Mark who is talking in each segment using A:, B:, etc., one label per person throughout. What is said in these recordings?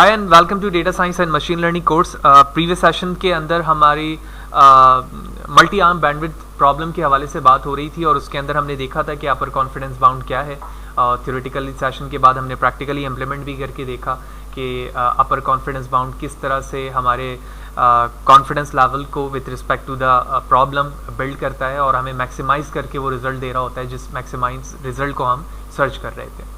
A: Hi and welcome to data science and machine learning course. Previous session के अंदर हमारी multi arm bandwidth problem के हवाले से बात हो रही थी और उसके अंदर हमने देखा था कि अपर कॉन्फिडेंस बाउंड क्या है। थ्योरेटिकल सेशन के बाद हमने प्रैक्टिकली इम्प्लीमेंट भी करके देखा कि अपर कॉन्फिडेंस बाउंड किस तरह से हमारे कॉन्फिडेंस लेवल को with respect to the problem build करता है और हमें मैक्सिमाइज करके वो रिजल्ट दे रहा होता है जिस मैक्सिमाइज रिजल्ट को हम सर्च कर रहे थे।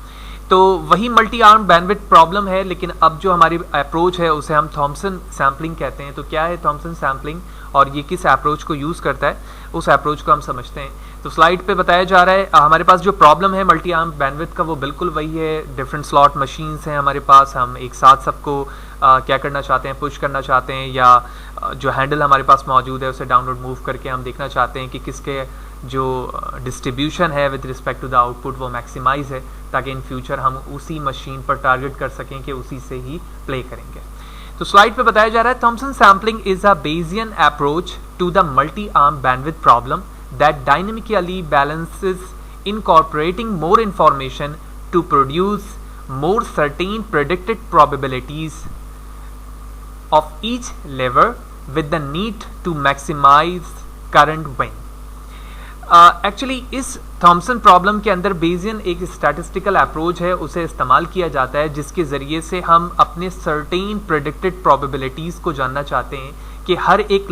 A: तो वही मल्टी आर्म बैंडविड्थ प्रॉब्लम है, लेकिन अब जो हमारी अप्रोच है उसे हम थॉमसन सैम्पलिंग कहते हैं। तो क्या है थॉमसन सैम्पलिंग और ये किस अप्रोच को यूज़ करता है, उस अप्रोच को हम समझते हैं। तो स्लाइड पे बताया जा रहा है हमारे पास जो प्रॉब्लम है मल्टी आर्म बैंडविड्थ का वो बिल्कुल वही है। डिफरेंट स्लॉट मशीन्स हैं हमारे पास, हम एक साथ सबको क्या करना चाहते हैं, पुश करना चाहते हैं, या जो हैंडल हमारे पास मौजूद है उसे डाउनलोड मूव करके हम देखना चाहते हैं कि किसके जो डिस्ट्रीब्यूशन है with respect to the output वो मैक्सिमाइज है, ताकि इन फ्यूचर हम उसी मशीन पर टारगेट कर सकें कि उसी से ही प्ले करेंगे। तो स्लाइड पे बताया जा रहा है Thompson sampling is a Bayesian approach to the multi arm bandwidth problem that dynamically balances incorporating more information to produce more certain predicted probabilities of each lever with the need to maximize current win। Actually इस Thompson problem के अंदर Bayesian एक statistical approach है, उसे इस्तेमाल किया जाता है जिसके ज़रिए से हम अपने सर्टेन प्रेडिक्टेड प्रोबेबिलिटीज़ को जानना चाहते हैं कि हर एक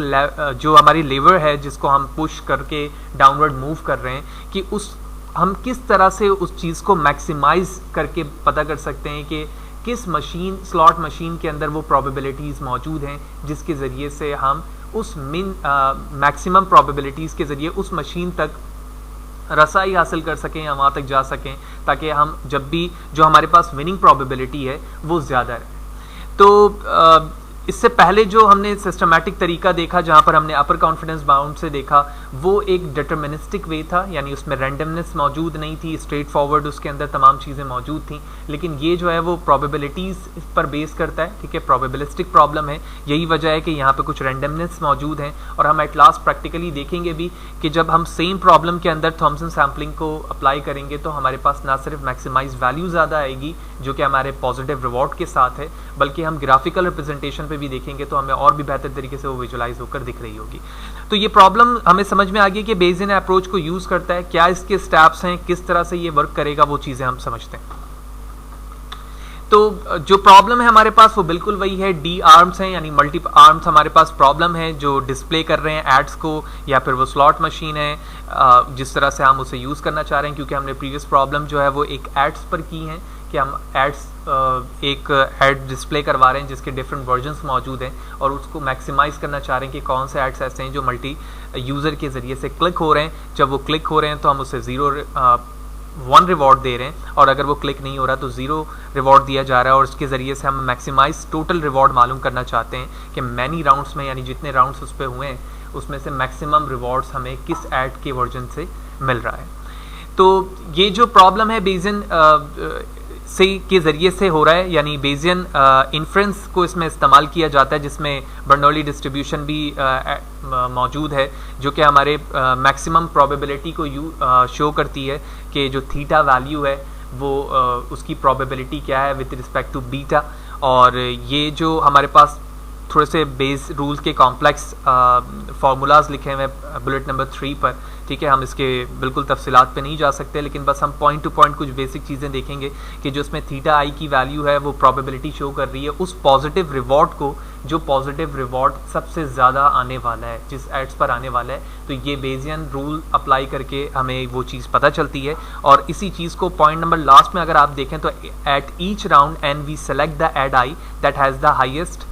A: जो हमारी लेवर है जिसको हम पुश करके डाउनवर्ड मूव कर रहे हैं कि उस हम किस तरह से उस चीज़ को मैक्सिमाइज करके पता कर सकते हैं कि किस मशीन स्लॉट मशीन के अंदर वो प्रोबेबिलिटीज़ मौजूद हैं जिसके ज़रिए से हम उस मैक्सिमम प्रोबेबिलिटीज़ के ज़रिए उस मशीन तक रसाई हासिल कर सकें या वहाँ तक जा सकें, ताकि हम जब भी जो हमारे पास विनिंग प्रोबेबिलिटी है वो ज़्यादा रहे। तो इससे पहले जो हमने सिस्टमैटिक तरीका देखा जहाँ पर हमने अपर कॉन्फिडेंस बाउंड से देखा वो एक डिटर्मिनिस्टिक वे था, यानी उसमें रैंडमनेस मौजूद नहीं थी, स्ट्रेट फॉरवर्ड उसके अंदर तमाम चीज़ें मौजूद थी। लेकिन ये जो है वो प्रोबेबिलिटीज़ पर बेस करता है, ठीक है, प्रोबेबिलिस्टिक प्रॉब्लम है। यही वजह है कि यहाँ पे कुछ रैंडमनेस मौजूद है और हम एट लास्ट प्रैक्टिकली देखेंगे भी कि जब हम सेम प्रॉब्लम के अंदर थॉमसन सैम्पलिंग को अप्लाई करेंगे तो हमारे पास ना सिर्फ मैक्सिमाइज वैल्यू ज़्यादा आएगी जो कि हमारे पॉजिटिव रिवॉर्ड के साथ है, बल्कि हम ग्राफिकल रिप्रेजेंटेशन पे भी देखेंगे तो हमें और भी बेहतर तरीके से वो विजुलाइज होकर दिख रही होगी। तो ये प्रॉब्लम हमें समझ में आ गई कि बेसियन अप्रोच को यूज़ करता है, क्या इसके स्टेप्स हैं, किस तरह से ये वर्क करेगा, वो चीज़ें हम समझते हैं। तो जो प्रॉब्लम है हमारे पास वो बिल्कुल वही है, डी आर्म्स हैं, यानी मल्टी आर्म्स हमारे पास प्रॉब्लम है जो डिस्प्ले कर रहे हैं एड्स को, या फिर वो स्लॉट मशीन है जिस तरह से हम उसे यूज़ करना चाह रहे हैं, क्योंकि हमने प्रीवियस प्रॉब्लम जो है वो एक एड्स पर की हैं कि हम एड्स एक एड डिस्प्ले करवा रहे हैं जिसके डिफरेंट वर्जन्स मौजूद हैं और उसको मैक्सिमाइज करना चाह रहे हैं कि कौन से एड्स ऐसे हैं जो मल्टी यूज़र के ज़रिए से क्लिक हो रहे हैं। जब वो क्लिक हो रहे हैं तो हम उसे 1 रिवॉर्ड दे रहे हैं और अगर वो क्लिक नहीं हो रहा तो 0 रिवॉर्ड दिया जा रहा है, और उसके ज़रिए से हम मैक्सिमाइज टोटल रिवॉर्ड मालूम करना चाहते हैं कि मैनी राउंड्स में, यानी जितने राउंड्स उस पर हुए हैं उसमें से मैक्सिमम रिवॉर्ड्स हमें किस ऐड के वर्जन से मिल रहा है। तो ये जो प्रॉब्लम है बेसियन से के ज़रिए से हो रहा है, यानी बेसियन इन्फ्रेंस को इसमें इस्तेमाल किया जाता है जिसमें बर्नौली डिस्ट्रीब्यूशन भी मौजूद है जो कि हमारे मैक्सिमम प्रोबेबिलिटी को शो करती है कि जो थीटा वैल्यू है वो उसकी प्रोबेबिलिटी क्या है विद रिस्पेक्ट टू बीटा। और ये जो हमारे पास थोड़े से बेस रूल्स के कॉम्प्लेक्स फार्मूलाज लिखे हुए हैं बुलेट नंबर 3 पर, ठीक है, हम इसके बिल्कुल तफसीलात पे नहीं जा सकते, लेकिन बस हम पॉइंट टू पॉइंट कुछ बेसिक चीज़ें देखेंगे कि जो इसमें थीटा आई की वैल्यू है वो प्रोबेबिलिटी शो कर रही है उस पॉजिटिव रिवॉर्ड को जो पॉजिटिव रिवॉर्ड सबसे ज़्यादा आने वाला है जिस एड्स पर आने वाला है। तो ये बेसियन रूल अप्लाई करके हमें वो चीज़ पता चलती है। और इसी चीज़ को पॉइंट नंबर लास्ट में अगर आप देखें तो at each round and we select the ad I that has the highest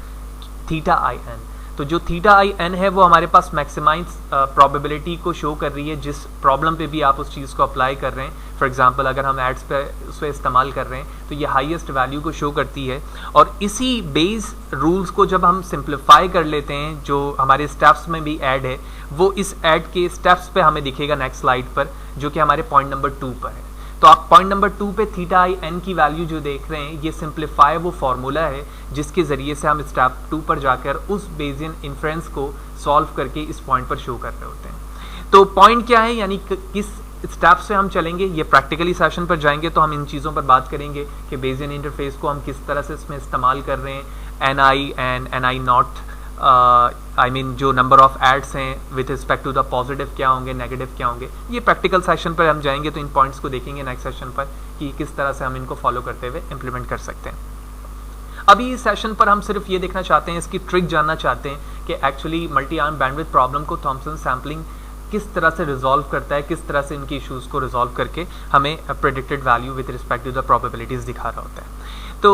A: theta I N. तो जो थीटा आई एन है वो हमारे पास मैक्सिमाइज प्रोबेबिलिटी को शो कर रही है जिस प्रॉब्लम पे भी आप उस चीज़ को अप्लाई कर रहे हैं। फॉर एग्जांपल अगर हम एड्स पे उसको इस्तेमाल कर रहे हैं तो ये हाईएस्ट वैल्यू को शो करती है। और इसी बेस रूल्स को जब हम सिंप्लीफाई कर लेते हैं जो हमारे स्टेप्स में भी ऐड है, वो इस ऐड के स्टेप्स पे हमें दिखेगा नेक्स्ट स्लाइड पर, जो कि हमारे पॉइंट नंबर 2 पर है। तो आप पॉइंट नंबर 2 पे थीटा आई एन की वैल्यू जो देख रहे हैं ये सिंप्लीफाई वो फार्मूला है जिसके ज़रिए से हम स्टेप 2 पर जाकर उस बेसियन इन्फ्रेंस को सॉल्व करके इस पॉइंट पर शो कर रहे होते हैं। तो पॉइंट क्या है, यानी किस स्टेप्स से हम चलेंगे, ये प्रैक्टिकली सेशन पर जाएंगे तो हम इन चीज़ों पर बात करेंगे कि बेसियन इंटरफेस को हम किस तरह से इसमें इस्तेमाल कर रहे हैं, NI and NI not, I mean जो नंबर ऑफ एड्स हैं with respect to the positive क्या होंगे, नेगेटिव क्या होंगे। ये प्रैक्टिकल सेशन पर हम जाएंगे तो इन पॉइंट्स को देखेंगे नेक्स्ट सेशन पर कि किस तरह से हम इनको फॉलो करते हुए इम्प्लीमेंट कर सकते हैं। अभी इस सेशन पर हम सिर्फ ये देखना चाहते हैं, इसकी ट्रिक जानना चाहते हैं कि actually multi arm bandwidth problem को थॉमसन सैम्पलिंग किस तरह से रिजॉल्व करता है, किस तरह से इनके इश्यूज़ को रिजॉल्व करके हमें predicted value with respect to the probabilities दिखा रहा होता है। तो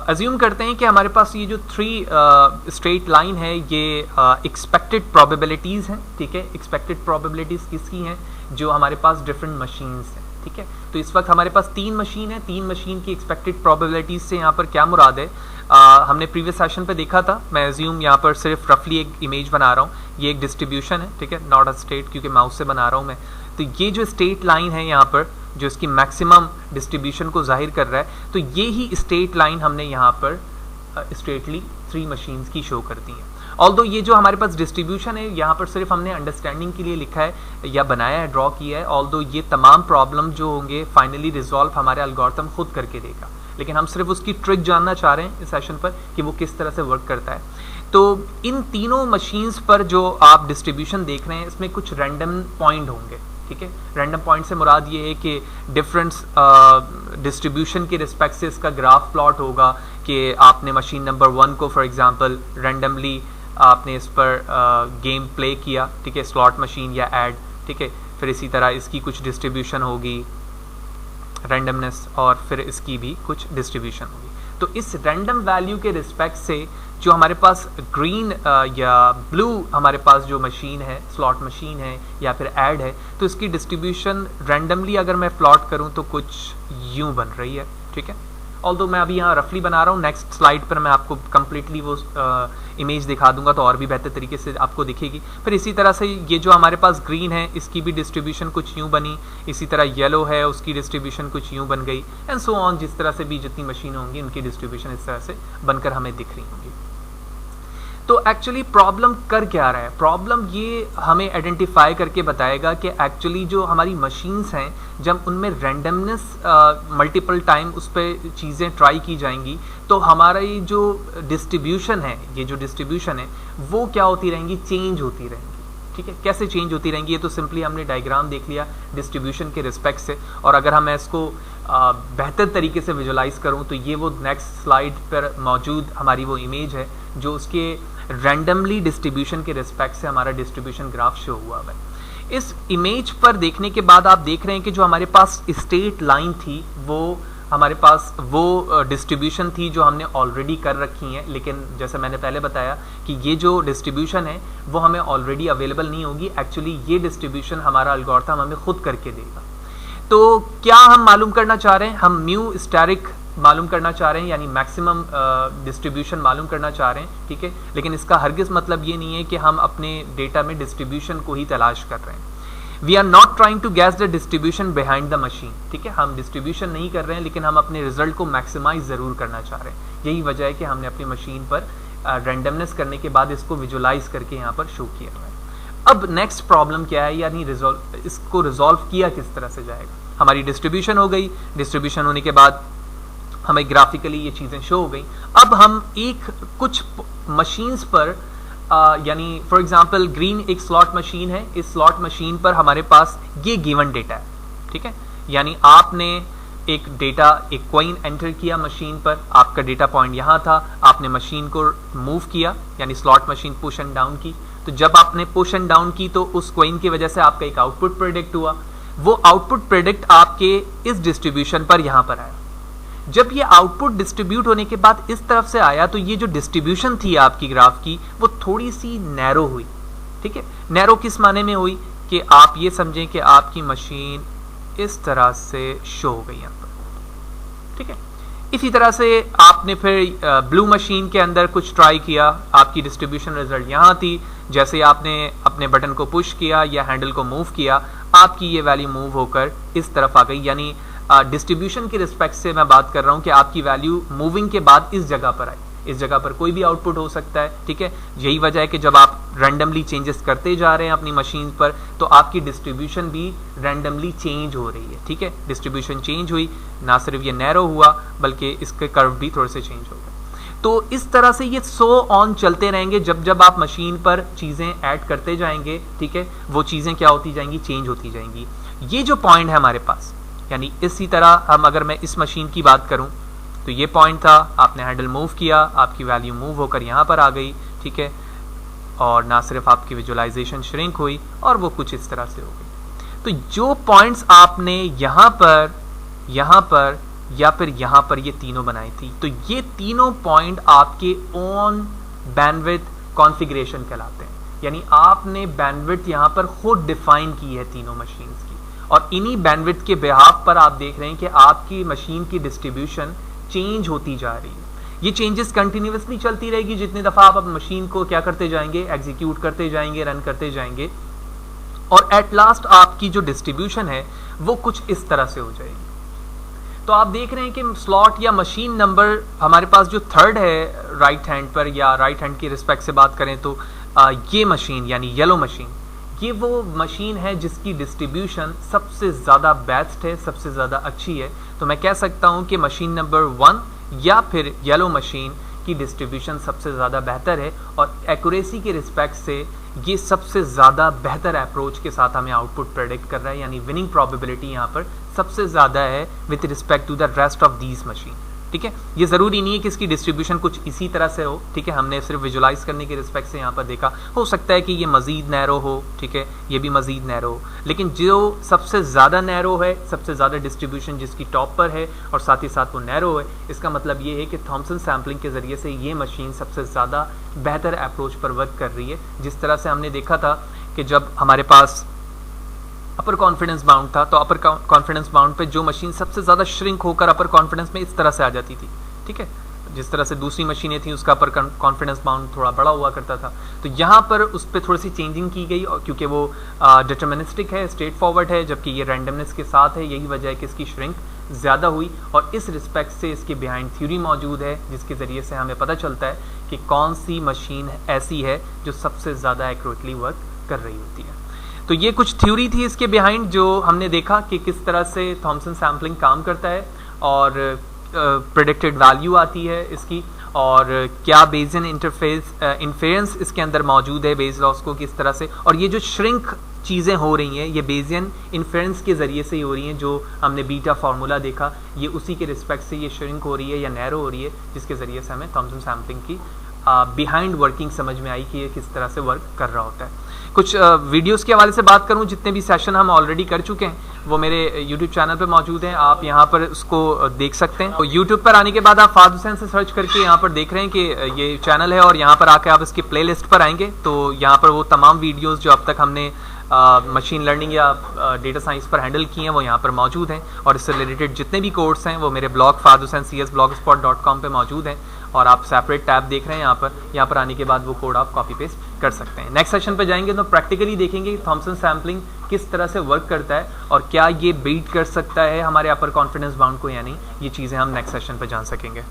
A: अज्यूम करते हैं कि हमारे पास ये जो 3 स्ट्रेट लाइन है ये एक्सपेक्टेड प्रोबेबिलिटीज़ हैं, ठीक है। एक्सपेक्टेड प्रोबेबिलिटीज़ किसकी हैं? जो हमारे पास डिफरेंट मशीन्स हैं, ठीक है। तो इस वक्त हमारे पास 3 मशीन है, 3 मशीन की एक्सपेक्टेड प्रोबेबिलिटीज़ से यहाँ पर क्या मुराद है? हमने प्रीवियस सेशन पे देखा था, मैं अज्यूम यहाँ पर सिर्फ रफली एक इमेज बना रहा हूँ, ये एक डिस्ट्रीब्यूशन है, ठीक है, नॉट अ स्टेट, क्योंकि माउस से बना रहा हूँ मैं। तो ये जो स्टेट लाइन है यहाँ पर जो इसकी मैक्सिमम डिस्ट्रीब्यूशन को जाहिर कर रहा है, तो ये ही स्टेट लाइन हमने यहाँ पर स्ट्रेटली 3 मशीन्स की शो कर दी है। ऑल्दो ये जो हमारे पास डिस्ट्रीब्यूशन है यहाँ पर सिर्फ हमने अंडरस्टैंडिंग के लिए लिखा है या बनाया है, ड्रॉ किया है। ऑल्दो ये तमाम प्रॉब्लम जो होंगे फाइनली रिजॉल्व हमारे एल्गोरिथम खुद करके देगा, लेकिन हम सिर्फ उसकी ट्रिक जानना चाह रहे हैं इस सेशन पर कि वो किस तरह से वर्क करता है। तो इन तीनों मशीन्स पर जो आप डिस्ट्रीब्यूशन देख रहे हैं इसमें कुछ रैंडम पॉइंट होंगे, ठीक है। रैंडम पॉइंट से मुराद ये है कि डिफरेंस डिस्ट्रीब्यूशन के रिस्पेक्ट से इसका ग्राफ प्लॉट होगा कि आपने मशीन नंबर 1 को फॉर एग्जांपल रैंडमली आपने इस पर गेम प्ले किया, ठीक है, स्लॉट मशीन या ऐड, ठीक है। फिर इसी तरह इसकी कुछ डिस्ट्रीब्यूशन होगी रैंडमनेस और फिर इसकी भी कुछ डिस्ट्रीब्यूशन होगी। तो इस रैंडम वैल्यू के रिस्पेक्ट से जो हमारे पास ग्रीन या ब्लू हमारे पास जो मशीन है, स्लॉट मशीन है या फिर ऐड है, तो इसकी डिस्ट्रीब्यूशन रैंडमली अगर मैं प्लॉट करूं तो कुछ यूं बन रही है, ठीक है। ऑल्दो मैं अभी यहाँ रफली बना रहा हूँ, नेक्स्ट स्लाइड पर मैं आपको कंप्लीटली वो इमेज दिखा दूंगा तो और भी बेहतर तरीके से आपको दिखेगी। फिर इसी तरह से ये जो हमारे पास ग्रीन है इसकी भी डिस्ट्रीब्यूशन कुछ यूं बनी, इसी तरह येलो है उसकी डिस्ट्रीब्यूशन कुछ यूं बन गई, एंड सो ऑन। जिस तरह से भी जितनी मशीन होंगी उनकी डिस्ट्रीब्यूशन इस तरह से बनकर हमें दिख रही होंगी। तो एक्चुअली प्रॉब्लम कर क्या रहा है? प्रॉब्लम ये हमें आइडेंटिफाई करके बताएगा कि एक्चुअली जो हमारी मशीन्स हैं जब उनमें रैंडमनेस मल्टीपल टाइम उस पर चीज़ें ट्राई की जाएंगी तो हमारा ये जो डिस्ट्रीब्यूशन है, ये जो डिस्ट्रीब्यूशन है वो क्या होती रहेंगी? चेंज होती रहेंगी, ठीक है। कैसे चेंज होती रहेंगी? ये तो सिंपली हमने डायग्राम देख लिया डिस्ट्रीब्यूशन के रिस्पेक्ट से, और अगर हम इसको बेहतर तरीके से विजुलाइज करूँ तो ये वो नेक्स्ट स्लाइड पर मौजूद हमारी वो इमेज है जो उसके रैंडमली डिस्ट्रीब्यूशन के रिस्पेक्ट से हमारा डिस्ट्रीब्यूशन ग्राफ शो हुआ है। इस इमेज पर देखने के बाद आप देख रहे हैं कि जो हमारे पास स्टेट लाइन थी वो हमारे पास वो डिस्ट्रीब्यूशन थी जो हमने ऑलरेडी कर रखी है, लेकिन जैसे मैंने पहले बताया कि ये जो डिस्ट्रीब्यूशन है वो हमें ऑलरेडी अवेलेबल नहीं होगी। एक्चुअली ये डिस्ट्रीब्यूशन हमारा एल्गोरिथम हमें खुद करके देगा। तो क्या हम मालूम करना चाह रहे हैं? हम म्यू स्टैटिक मालूम करना चाह रहे हैं, यानी मैक्सिमम डिस्ट्रीब्यूशन मालूम करना चाह रहे हैं, ठीक है। लेकिन इसका हरगिज़ मतलब ये नहीं है कि हम अपने डेटा में डिस्ट्रीब्यूशन को ही तलाश कर रहे हैं। We are not trying to guess the distribution behind the machine, ठीक है। हम डिस्ट्रीब्यूशन नहीं कर रहे हैं लेकिन हम अपने रिजल्ट को मैक्सिमाइज ज़रूर करना चाह रहे हैं। यही वजह है कि हमने अपनी मशीन पर रैंडमनेस करने के बाद इसको विजुलाइज करके यहाँ पर शो किया हुआ है। अब नेक्स्ट प्रॉब्लम क्या है, यानी इसको रिजॉल्व किया किस तरह से जाएगा? हमारी डिस्ट्रीब्यूशन हो गई, डिस्ट्रीब्यूशन होने के बाद हमें ग्राफिकली ये चीज़ें शो हो गई। अब हम कुछ मशीन्स पर यानी फॉर एग्जांपल ग्रीन एक स्लॉट मशीन है, इस स्लॉट मशीन पर हमारे पास ये गिवन डेटा है, ठीक है। यानी आपने एक डेटा, एक कॉइन एंटर किया मशीन पर, आपका डेटा पॉइंट यहाँ था, आपने मशीन को मूव किया यानी slot machine push and down की। तो जब आपने पुश एंड डाउन की तो उस कॉइन की वजह से आपका एक आउटपुट प्रेडिक्ट हुआ। वो आउटपुट प्रेडिक्ट आपके इस डिस्ट्रीब्यूशन पर यहाँ पर आया। जब ये आउटपुट डिस्ट्रीब्यूट होने के बाद इस तरफ से आया तो ये जो डिस्ट्रीब्यूशन थी आपकी ग्राफ की वो थोड़ी सी नैरो हुई, ठीक है। नैरो किस माने में हुई कि आप ये समझें कि आपकी मशीन इस तरह से शो हो गई यहाँ पर, ठीक है। इसी तरह से आपने फिर ब्लू मशीन के अंदर कुछ ट्राई किया, आपकी डिस्ट्रीब्यूशन रिजल्ट यहाँ थी। जैसे आपने अपने बटन को पुश किया या हैंडल को मूव किया, आपकी ये वैल्यू मूव होकर इस तरफ आ गई। यानी डिस्ट्रीब्यूशन के रिस्पेक्ट से मैं बात कर रहा हूँ कि आपकी वैल्यू मूविंग के बाद इस जगह पर आई। इस जगह पर कोई भी आउटपुट हो सकता है, ठीक है। यही वजह है कि जब आप रैंडमली चेंजेस करते जा रहे हैं अपनी मशीन पर तो आपकी डिस्ट्रीब्यूशन भी रैंडमली चेंज हो रही है, ठीक है। डिस्ट्रीब्यूशन चेंज हुई, ना सिर्फ ये नैरो हुआ बल्कि इसके कर्व भी थोड़े से चेंज हो गए। तो इस तरह से ये सो ऑन चलते रहेंगे, जब जब आप मशीन पर चीज़ें ऐड करते जाएंगे, ठीक है, वो चीज़ें क्या होती जाएंगी, चेंज होती जाएंगी। ये जो पॉइंट है हमारे पास, यानी इसी तरह हम अगर मैं इस मशीन की बात करूं तो ये पॉइंट था, आपने हैंडल मूव किया, आपकी वैल्यू मूव होकर यहाँ पर आ गई, ठीक है, और ना सिर्फ आपकी विजुअलाइजेशन श्रिंक हुई और वो कुछ इस तरह से हो गई। तो जो पॉइंट्स आपने यहाँ पर या फिर यहाँ पर ये तीनों बनाई थी, तो ये तीनों पॉइंट आपके ऑन बैंडविड्थ कॉन्फ़िगरेशन कहलाते हैं। यानी आपने बैंडविड्थ यहाँ पर खुद डिफाइन की है तीनों मशीन्स की, और इन्हीं बैंडविड्थ के बिहाफ पर आप देख रहे हैं कि आपकी मशीन की डिस्ट्रीब्यूशन चेंज होती जा रही है। ये चेंजेस कंटिन्यूसली चलती रहेगी, जितनी दफ़ा आप मशीन को क्या करते जाएंगे, एग्जीक्यूट करते जाएंगे, रन करते जाएंगे, और एट लास्ट आपकी जो डिस्ट्रीब्यूशन है वो कुछ इस तरह से हो जाएगी। तो आप देख रहे हैं कि स्लॉट या मशीन नंबर हमारे पास जो थर्ड है राइट हैंड पर, या राइट हैंड की रिस्पेक्ट से बात करें तो ये मशीन यानी येलो मशीन, ये वो मशीन है जिसकी डिस्ट्रीब्यूशन सबसे ज़्यादा बेस्ट है, सबसे ज़्यादा अच्छी है। तो मैं कह सकता हूँ कि मशीन नंबर 1 या फिर येलो मशीन की डिस्ट्रीब्यूशन सबसे ज़्यादा बेहतर है, और एक्यूरेसी के रिस्पेक्ट से ये सबसे ज़्यादा बेहतर अप्रोच के साथ हमें आउटपुट प्रेडिक्ट कर रहा है, यानी विनिंग प्रोबेबिलिटी यहाँ पर सबसे ज़्यादा है with respect to the rest of these machine, ठीक है। ये ज़रूरी नहीं है कि इसकी डिस्ट्रीब्यूशन कुछ इसी तरह से हो, ठीक है, हमने सिर्फ विजुलाइज करने के रिस्पेक्ट से यहाँ पर देखा, हो सकता है कि ये मज़ीद नैरो हो, ठीक है, ये भी मज़ीद नैरो हो, लेकिन जो सबसे ज़्यादा नैरो है, सबसे ज़्यादा डिस्ट्रीब्यूशन जिसकी टॉप पर है और साथ ही साथ वो नैरो है, इसका मतलब ये है कि थॉमसन सैम्पलिंग के ज़रिए से ये मशीन सबसे ज़्यादा बेहतर अप्रोच पर वर्क कर रही है। जिस तरह से हमने देखा था कि जब हमारे पास अपर कॉन्फिडेंस बाउंड था, तो अपर कॉन्फिडेंस बाउंड पे जो मशीन सबसे ज़्यादा श्रिंक होकर अपर कॉन्फिडेंस में इस तरह से आ जाती थी, ठीक है, जिस तरह से दूसरी मशीनें थी उसका अपर कॉन्फिडेंस बाउंड थोड़ा बड़ा हुआ करता था। तो यहाँ पर उस पर थोड़ी सी चेंजिंग की गई, और क्योंकि वो डिटर्मिनिस्टिक है, स्ट्रेट फॉरवर्ड है, जबकि ये रैंडमनेस के साथ है, यही वजह है कि इसकी श्रिंक ज़्यादा हुई। और इस रिस्पेक्ट से इसके बिहाइंड थ्योरी मौजूद है, जिसके ज़रिए से हमें पता चलता है कि कौन सी मशीन ऐसी है जो सबसे ज़्यादा एक्यूरेटली वर्क कर रही होती है। तो ये कुछ थ्योरी थी इसके बिहाइंड, जो हमने देखा कि किस तरह से थॉमसन सैम्पलिंग काम करता है और प्रेडिक्टेड वैल्यू आती है इसकी, और क्या बेसियन इंफेरेंस इसके अंदर मौजूद है बेस लॉस को किस तरह से, और ये जो श्रिंक चीज़ें हो रही हैं ये बेसियन इन्फेरेंस के ज़रिए से ही हो रही हैं। जो हमने बीटा फार्मूला देखा ये उसी के रिस्पेक्ट से ये श्रिंक हो रही है या नैरो हो रही है, जिसके ज़रिए से हमें थॉमसन सैम्पलिंग की बिहाइंड वर्किंग समझ में आई कि ये किस तरह से वर्क कर रहा होता है। कुछ वीडियोस के हवाले से बात करूं, जितने भी सेशन हम ऑलरेडी कर चुके हैं वो मेरे YouTube चैनल पे मौजूद हैं, आप यहां पर उसको देख सकते हैं। तो YouTube पर आने के बाद आप फाद हुसैन से सर्च करके यहां पर देख रहे हैं कि ये चैनल है, और यहां पर आके आप इसकी प्लेलिस्ट पर आएंगे तो यहां पर वो तमाम वीडियोस जो अब तक हमने मशीन लर्निंग या डेटा साइंस पर हैंडल किए हैं वो यहाँ पर मौजूद हैं, और इससे रिलेटेड जितने भी कोर्स हैं वो मेरे ब्लॉग fadhusaincs.blogspot.com पे मौजूद हैं, और आप सेपरेट टैब देख रहे हैं यहाँ पर आने के बाद वो कोड आप कॉपी पेस्ट कर सकते हैं। नेक्स्ट सेशन पे जाएंगे तो प्रैक्टिकली देखेंगे थॉमसन सैम्पलिंग किस तरह से वर्क करता है, और क्या ये बीट कर सकता है हमारे अपर कॉन्फिडेंस बाउंड को या नहीं, ये चीज़ें हम नेक्स्ट सेशन पे जान सकेंगे।